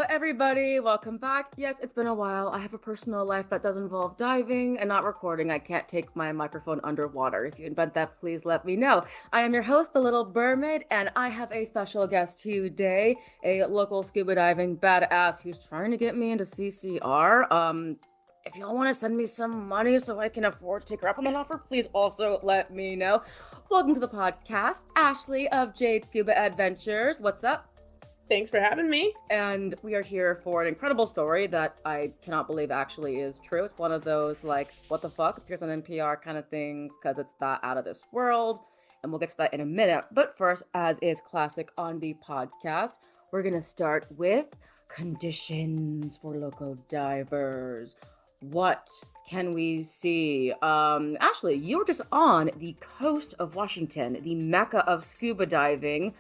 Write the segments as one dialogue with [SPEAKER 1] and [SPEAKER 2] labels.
[SPEAKER 1] everybody. Welcome back. Yes, it's been a while. I have a personal life that does involve diving and not recording. I can't take my microphone underwater. If you invent that, please let me know. I am your host, the Little Mermaid, and I have a special guest today, a local scuba diving badass who's trying to get me into CCR. If y'all want to send me some money so I can afford to take her up on that offer, please also let me know. Welcome to the podcast, Ashley of Jade Scuba Adventures. What's up?
[SPEAKER 2] Thanks for having me.
[SPEAKER 1] And we are here for an incredible story that I cannot believe actually is true. It's one of those, like, what the fuck appears on NPR kind of things because it's that out of this world. And we'll get to that in a minute. But first, as is classic on the podcast, we're going to start with conditions for local divers. What can we see? Ashley, you were just on the coast of Washington, the mecca of scuba diving.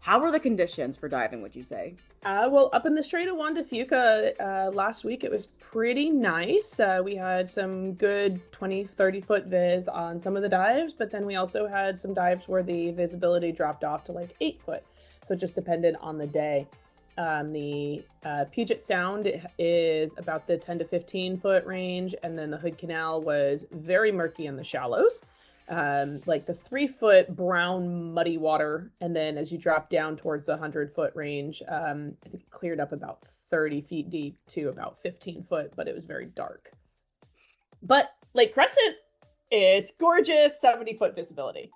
[SPEAKER 1] How were the conditions for diving, would you say?
[SPEAKER 2] Well, up in the Strait of Juan de Fuca last week, it was pretty nice. We had some good 20, 30-foot viz on some of the dives, but then we also had some dives where the visibility dropped off to like 8 foot. So it just depended on the day. The Puget Sound is about the 10 to 15 foot range, and then the Hood Canal was very murky in the shallows. Like the 3-foot brown muddy water, and then as you drop down towards the 100-foot range, I think it cleared up about 30 feet deep to about 15 foot, but it was very dark. But Lake Crescent, it's gorgeous, 70-foot visibility.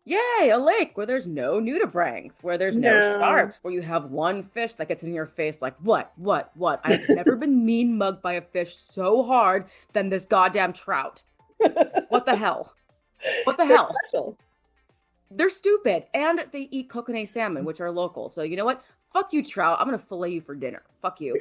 [SPEAKER 1] Yay, a lake where there's no nudibranchs, where there's no sharks, where you have one fish that gets in your face like, what? I've never been mean mugged by a fish so hard than this goddamn trout. What the hell? What the hell?
[SPEAKER 2] Special.
[SPEAKER 1] They're stupid. And they eat coconut salmon, which are local. So you know what? Fuck you, trout. I'm going to fillet you for dinner. Fuck you.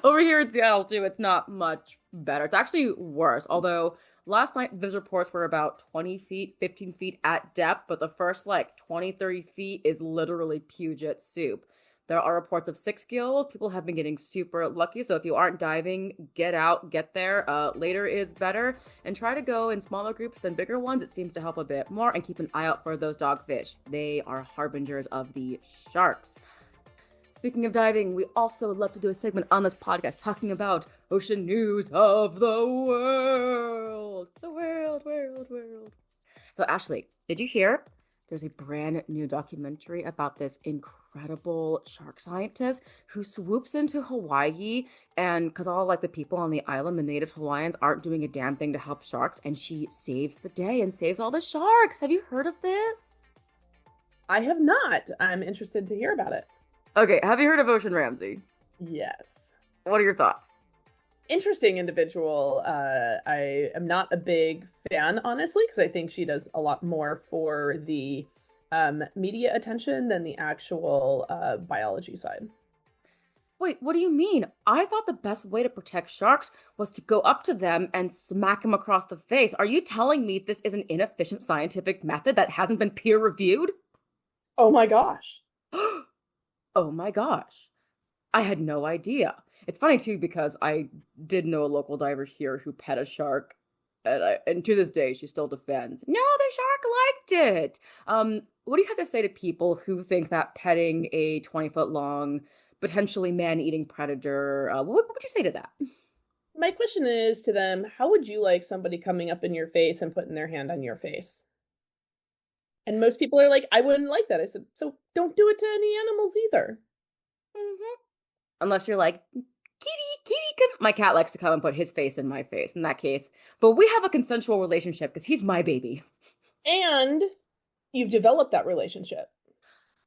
[SPEAKER 1] Over here in Seattle, too, it's not much better. It's actually worse. Although last night, those reports were about 20 feet, 15 feet at depth. But the first, 20, 30 feet is literally Puget soup. There are reports of 6 gills. People have been getting super lucky. So if you aren't diving, get out, get there. Later is better. And try to go in smaller groups than bigger ones. It seems to help a bit more. And keep an eye out for those dogfish. They are harbingers of the sharks. Speaking of diving, we also love to do a segment on this podcast talking about ocean news of the world. The world. So Ashley, did you hear? There's a brand new documentary about this incredible shark scientist who swoops into Hawaii, and because all the people on the island, the native Hawaiians, aren't doing a damn thing to help sharks, and she saves the day and saves all the sharks. Have you heard of this?
[SPEAKER 2] I have not. I'm interested to hear about it.
[SPEAKER 1] Okay, have you heard of Ocean Ramsey?
[SPEAKER 2] Yes.
[SPEAKER 1] What are your thoughts?
[SPEAKER 2] Interesting individual. I am not a big fan, honestly, because I think she does a lot more for the media attention than the actual biology side.
[SPEAKER 1] Wait, what do you mean? I thought the best way to protect sharks was to go up to them and smack them across the face. Are you telling me this is an inefficient scientific method that hasn't been peer-reviewed?
[SPEAKER 2] Oh my gosh.
[SPEAKER 1] Oh my gosh. I had no idea. It's funny, too, because I did know a local diver here who pet a shark, and to this day, she still defends. No, the shark liked it! What do you have to say to people who think that petting a 20-foot-long, potentially man-eating predator, what would you say to that?
[SPEAKER 2] My question is to them, how would you like somebody coming up in your face and putting their hand on your face? And most people are like, I wouldn't like that. I said, so don't do it to any animals either.
[SPEAKER 1] Mm-hmm. Unless you're like, kitty, come. My cat likes to come and put his face in my face in that case. But we have a consensual relationship because he's my baby.
[SPEAKER 2] And you've developed that relationship.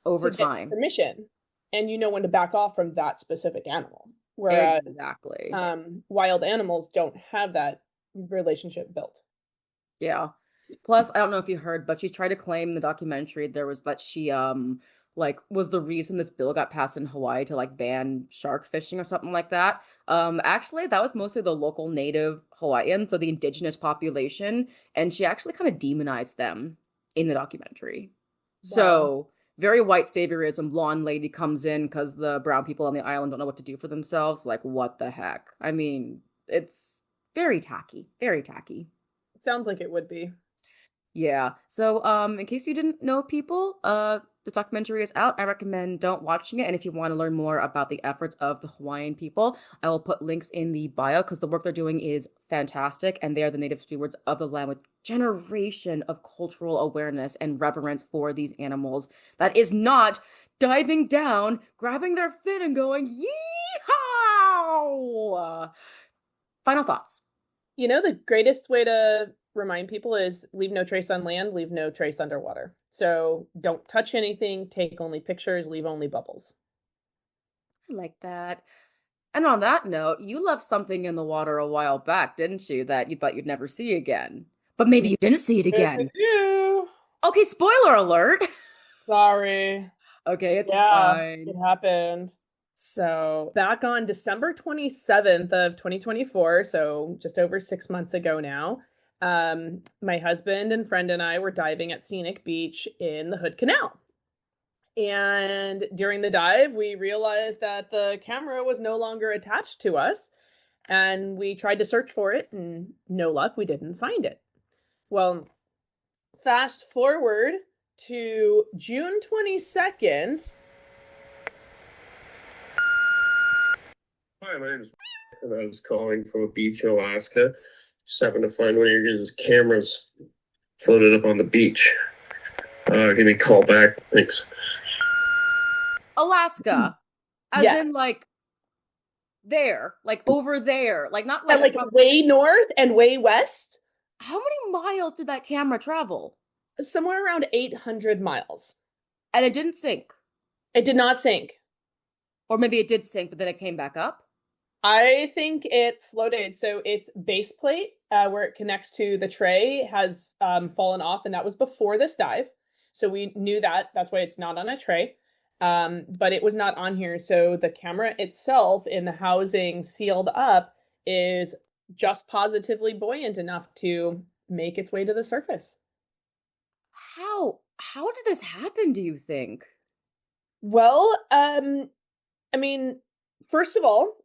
[SPEAKER 1] Over time.
[SPEAKER 2] Permission. And you know when to back off from that specific animal. Whereas
[SPEAKER 1] exactly.
[SPEAKER 2] Wild animals don't have that relationship built.
[SPEAKER 1] Yeah. Plus, I don't know if you heard, but she tried to claim in the documentary there was that she was the reason this bill got passed in Hawaii to ban shark fishing or something like that. Actually, that was mostly the local native Hawaiians, so the indigenous population, and she actually kind of demonized them in the documentary. Wow. So very white saviorism. Blonde lady comes in because the brown people on the island don't know what to do for themselves. Like, what the heck? I mean, it's very tacky. Very tacky.
[SPEAKER 2] It sounds like it would be.
[SPEAKER 1] Yeah. So, in case you didn't know, people, this documentary is out. I recommend don't watching it. And if you want to learn more about the efforts of the Hawaiian people, I will put links in the bio because the work they're doing is fantastic. And they are the native stewards of the land with generation of cultural awareness and reverence for these animals. That is not diving down, grabbing their fin and going, yeehaw! Final thoughts.
[SPEAKER 2] You know, the greatest way to remind people is leave no trace on land, leave no trace underwater. So don't touch anything, take only pictures, leave only bubbles.
[SPEAKER 1] I like that. And on that note, you left something in the water a while back, didn't you, that you thought you'd never see again? But maybe you didn't see it again.
[SPEAKER 2] You.
[SPEAKER 1] Okay, spoiler alert.
[SPEAKER 2] Sorry.
[SPEAKER 1] Okay, it's
[SPEAKER 2] Yeah,
[SPEAKER 1] fine.
[SPEAKER 2] it happened. So back on December 27th of 2024, so just over 6 months ago now, my husband and friend and I were diving at Scenic Beach in the Hood Canal. And during the dive, we realized that the camera was no longer attached to us. And we tried to search for it, and no luck, we didn't find it. Well, fast forward to June 22nd.
[SPEAKER 3] Hi, my name is and I was calling from a beach in Alaska. Just happened to find one of your guys' cameras floated up on the beach. Give me a call back. Thanks.
[SPEAKER 1] Alaska, as
[SPEAKER 2] Yeah.
[SPEAKER 1] in like there, like over there, like not like
[SPEAKER 2] Like
[SPEAKER 1] across.
[SPEAKER 2] way north and way west,
[SPEAKER 1] How many miles did that camera travel?
[SPEAKER 2] somewhere around 800 miles.
[SPEAKER 1] And it didn't sink.
[SPEAKER 2] It did not sink.
[SPEAKER 1] Or maybe it did sink, but then it came back up.
[SPEAKER 2] I think it floated. So its base plate, where it connects to the tray, has fallen off, and that was before this dive. So we knew that. That's why it's not on a tray. But it was not on here. So the camera itself in the housing sealed up is just positively buoyant enough to make its way to the surface.
[SPEAKER 1] How did this happen, do you think?
[SPEAKER 2] Well, I mean, first of all,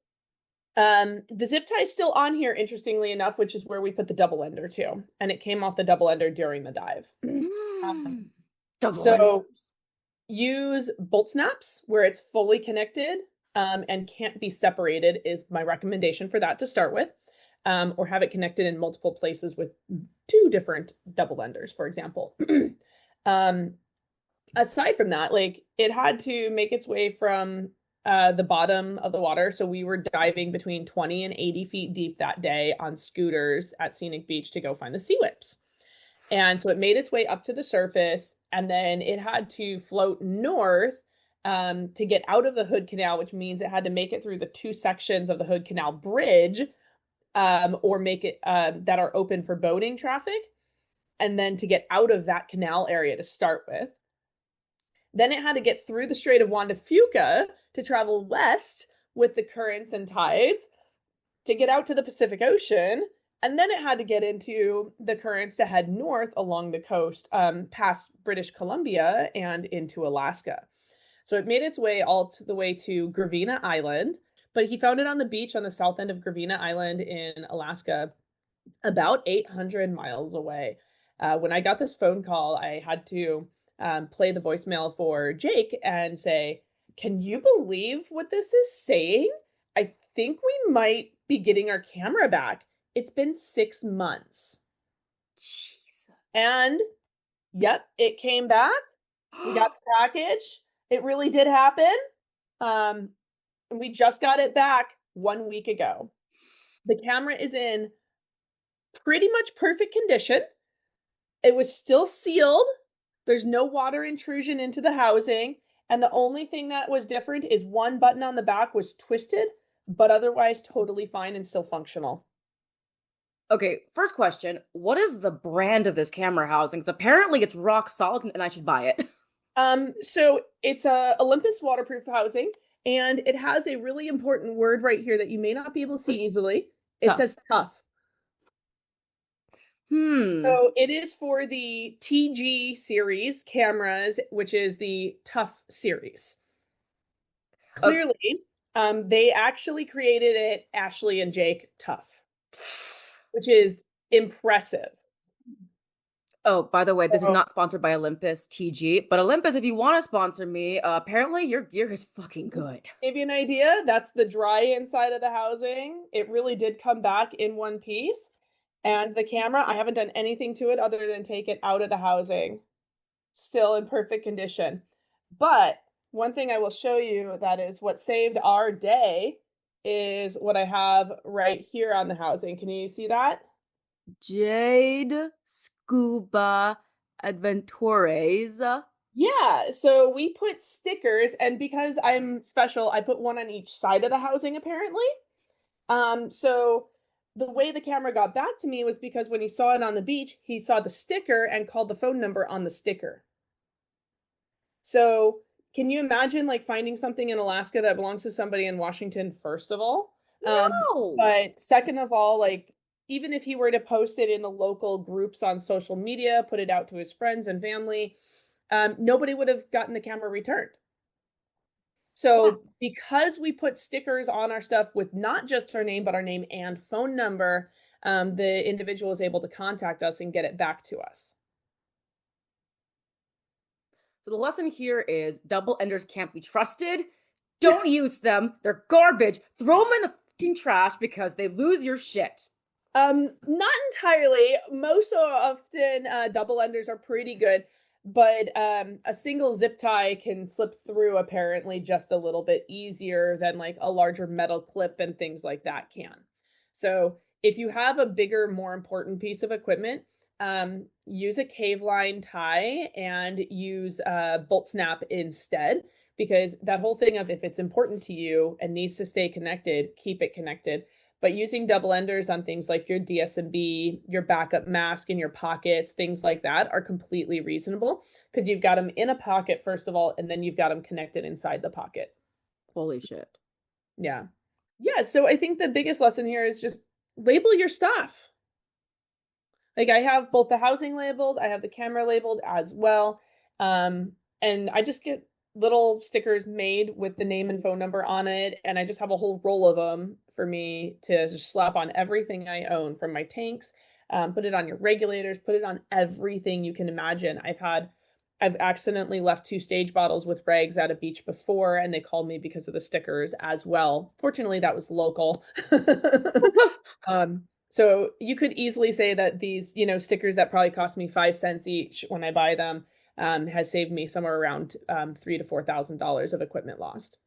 [SPEAKER 2] the zip tie is still on here, interestingly enough, which is where we put the double ender too. And it came off the double ender during the dive.
[SPEAKER 1] Double
[SPEAKER 2] So
[SPEAKER 1] enders.
[SPEAKER 2] use bolt snaps where it's fully connected and can't be separated is my recommendation for that to start with. Or have it connected in multiple places with 2 different double enders, for example. Aside from that, like it had to make its way from the bottom of the water. So we were diving between 20 and 80 feet deep that day on scooters at Scenic Beach to go find the sea whips. And so it made its way up to the surface, and then it had to float north to get out of the Hood Canal, which means it had to make it through the 2 sections of the Hood Canal Bridge or make it that are open for boating traffic, and then to get out of that canal area to start with. Then it had to get through the Strait of Juan de Fuca to travel west with the currents and tides to get out to the Pacific Ocean. And then it had to get into the currents to head north along the coast, past British Columbia and into Alaska. So it made its way all the way to Gravina Island, but he found it on the beach on the south end of Gravina Island in Alaska, about 800 miles away. When I got this phone call, I had to play the voicemail for Jake and say, can you believe what this is saying? I think we might be getting our camera back. It's been 6 months.
[SPEAKER 1] Jesus.
[SPEAKER 2] And yep, it came back. We got the package. It really did happen. And we just got it back 1 week ago. The camera is in pretty much perfect condition. It was still sealed. There's no water intrusion into the housing. And the only thing that was different is one button on the back was twisted, but otherwise totally fine and still functional.
[SPEAKER 1] Okay, first question. What is the brand of this camera housing? 'Cause apparently it's rock solid and I should buy it.
[SPEAKER 2] So it's a Olympus waterproof housing, and it has a really important word right here that you may not be able to see easily. It
[SPEAKER 1] Tough.
[SPEAKER 2] says tough.
[SPEAKER 1] Hmm.
[SPEAKER 2] So it is for the TG series cameras, which is the Tough series. Clearly, they actually created it, Ashley and Jake Tough, which is impressive.
[SPEAKER 1] Oh, by the way, this is
[SPEAKER 2] So
[SPEAKER 1] not sponsored by Olympus TG, but Olympus, if you want to sponsor me, apparently your gear is fucking good.
[SPEAKER 2] give you an idea, that's the dry inside of the housing. It really did come back in one piece. And the camera, I haven't done anything to it other than take it out of the housing. Still in perfect condition. But one thing I will show you that is what saved our day is what I have right here on the housing. Can you see that?
[SPEAKER 1] Jade Scuba Adventures.
[SPEAKER 2] Yeah, so we put stickers, and because I'm special, I put one on each side of the housing apparently. So the way the camera got back to me was because when he saw it on the beach, he saw the sticker and called the phone number on the sticker. So can you imagine like finding something in Alaska that belongs to somebody in Washington, first of all?
[SPEAKER 1] No.
[SPEAKER 2] But second of all, like even if he were to post it in the local groups on social media, put it out to his friends and family, nobody would have gotten the camera returned. So because we put stickers on our stuff with not just our name, but our name and phone number, the individual is able to contact us and get it back to us.
[SPEAKER 1] So the lesson here is double enders can't be trusted. Don't use them. They're garbage. Throw them in the fucking trash because they lose your shit.
[SPEAKER 2] Not entirely. Most so often, double enders are pretty good, but a single zip tie can slip through apparently just a little bit easier than like a larger metal clip and things like that can. So if you have a bigger, more important piece of equipment, use a cave line tie and use a bolt snap instead, because that whole thing of if it's important to you and needs to stay connected, keep it connected. But using double enders on things like your DSMB, your backup mask in your pockets, things like that are completely reasonable because you've got them in a pocket, first of all, and then you've got them connected inside the pocket.
[SPEAKER 1] Holy shit.
[SPEAKER 2] Yeah. Yeah. So I think the biggest lesson here is just label your stuff. Like I have both the housing labeled, I have the camera labeled as well. And I just get little stickers made with the name and phone number on it. And I just have a whole roll of them for me to just slap on everything I own, from my tanks, put it on your regulators, put it on everything you can imagine. I've accidentally left 2 stage bottles with rags at a beach before, and they called me because of the stickers as well. Fortunately, that was local. So you could easily say that these, stickers that probably cost me 5 cents each when I buy them, has saved me somewhere around $3,000 to $4,000 of equipment lost.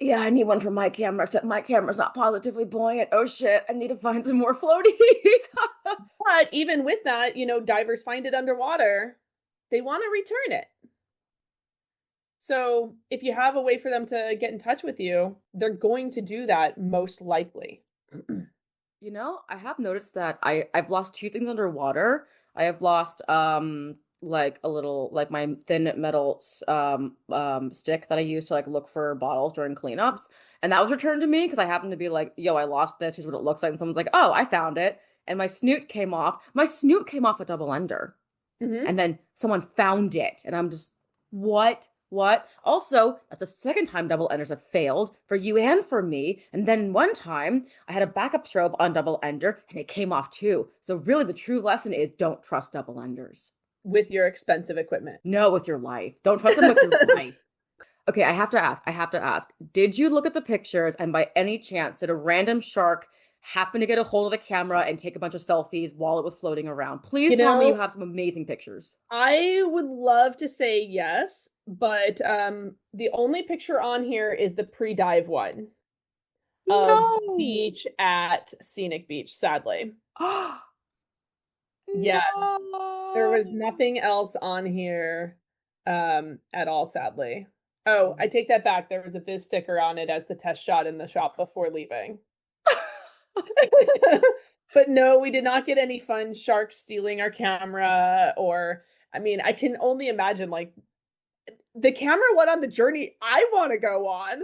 [SPEAKER 1] Yeah, I need one for my camera, except my camera's not positively buoyant. Oh shit, I need to find some more floaties.
[SPEAKER 2] But even with that, divers find it underwater. They want to return it. So if you have a way for them to get in touch with you, they're going to do that most likely.
[SPEAKER 1] I have noticed that I've lost 2 things underwater. I have lost like a little like my thin metal stick that I use to like look for bottles during cleanups, and that was returned to me because I happened to be like, yo, I lost this, here's what it looks like, and someone's like, oh, I found it, and my snoot came off a double ender.
[SPEAKER 2] Mm-hmm.
[SPEAKER 1] And then someone found it, and I'm just, what? Also, that's the second time double enders have failed for you and for me. And then one time, I had a backup strobe on double ender, and it came off too. So really, the true lesson is don't trust double enders.
[SPEAKER 2] With your expensive equipment.
[SPEAKER 1] No, with your life. Don't trust them with your life. Okay, I have to ask. Did you look at the pictures, and by any chance, did a random shark happen to get a hold of the camera and take a bunch of selfies while it was floating around? Please tell me you have some amazing pictures.
[SPEAKER 2] I would love to say yes, but the only picture on here is the pre-dive one of the beach at Scenic Beach, sadly. Yeah, there was nothing else on here at all, sadly. Oh, I take that back. There was a Viz sticker on it as the test shot in the shop before leaving. But no, we did not get any fun sharks stealing our camera, or I can only imagine like the camera went on the journey I want to go on.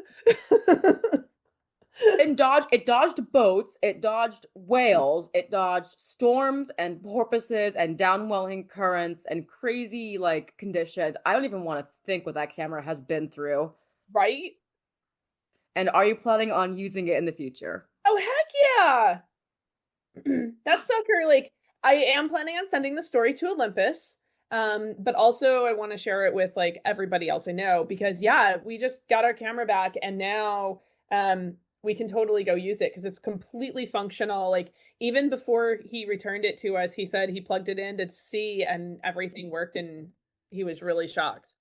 [SPEAKER 1] It dodged boats, it dodged whales, it dodged storms and porpoises and downwelling currents and crazy like conditions. I don't even want to think what that camera has been through.
[SPEAKER 2] Right?
[SPEAKER 1] And are you planning on using it in the future?
[SPEAKER 2] Oh, heck yeah. That sucker, like, I am planning on sending the story to Olympus. But also I want to share it with like everybody else I know because yeah, we just got our camera back and now we can totally go use it because it's completely functional. Like even before he returned it to us, he said he plugged it in to see and everything worked and he was really shocked.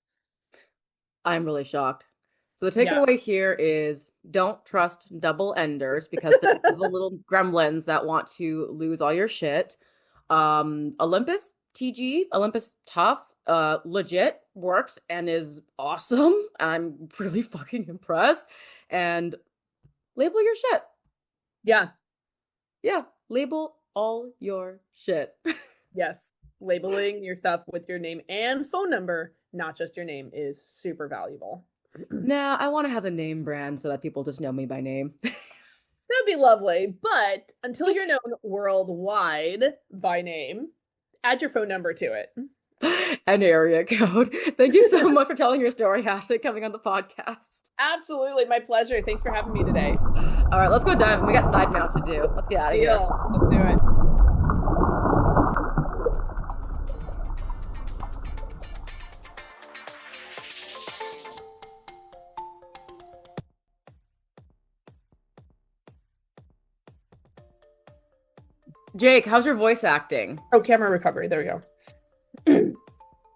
[SPEAKER 1] I'm really shocked. So the takeaway here is don't trust double enders because they're the little gremlins that want to lose all your shit. Olympus TG, Olympus Tough, legit works and is awesome. I'm really fucking impressed. And label your shit.
[SPEAKER 2] Yeah.
[SPEAKER 1] Yeah. Label all your shit.
[SPEAKER 2] Yes. Labeling your stuff with your name and phone number, not just your name, is super valuable.
[SPEAKER 1] Nah, I want to have a name brand so that people just know me by name.
[SPEAKER 2] That'd be lovely. But until you're known worldwide by name, add your phone number to it.
[SPEAKER 1] An area code. Thank you so much for telling your story, Ashley, coming on the podcast.
[SPEAKER 2] Absolutely. My pleasure. Thanks for having me today.
[SPEAKER 1] All right, let's go dive. We got side mount to do. Let's get out of here.
[SPEAKER 2] Let's do it.
[SPEAKER 1] Jake, how's your voice acting?
[SPEAKER 2] Oh, camera recovery. There we go.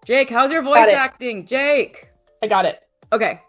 [SPEAKER 1] Jake, how's your voice acting? Jake.
[SPEAKER 2] I got it.
[SPEAKER 1] Okay.